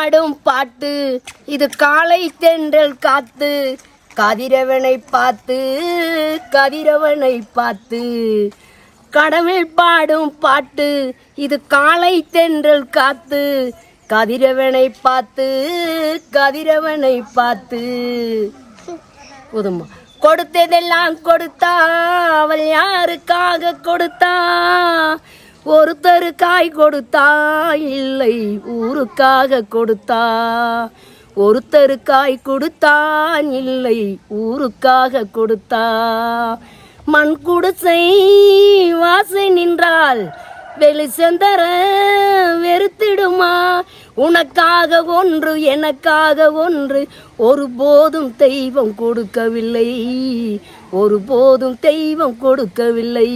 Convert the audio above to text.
பாடும் பாட்டு இது காலை தென்றல் காத்து கதிரவனை பார்த்து கதிரவனை பார்த்து கடவுள் பாடும் பாட்டு இது காலை தென்றல் காத்து கதிரவனை பார்த்து கதிரவனை பார்த்து போதுமா. கொடுத்ததெல்லாம் கொடுத்தா அவள் யாருக்காக கொடுத்தா ஒருத்தருக்காய் கொடுத்தா இல்லை ஊருக்காக கொடுத்தா ஒருத்தருக்காய் கொடுத்தான் இல்லை ஊருக்காக கொடுத்தா மண் குடிசை வாசை நின்றால் வெளிச்சந்தர வெறுத்திடுமா உனக்காக ஒன்று எனக்காக ஒன்று ஒருபோதும் தெய்வம் கொடுக்கவில்லை ஒருபோதும் தெய்வம் கொடுக்கவில்லை.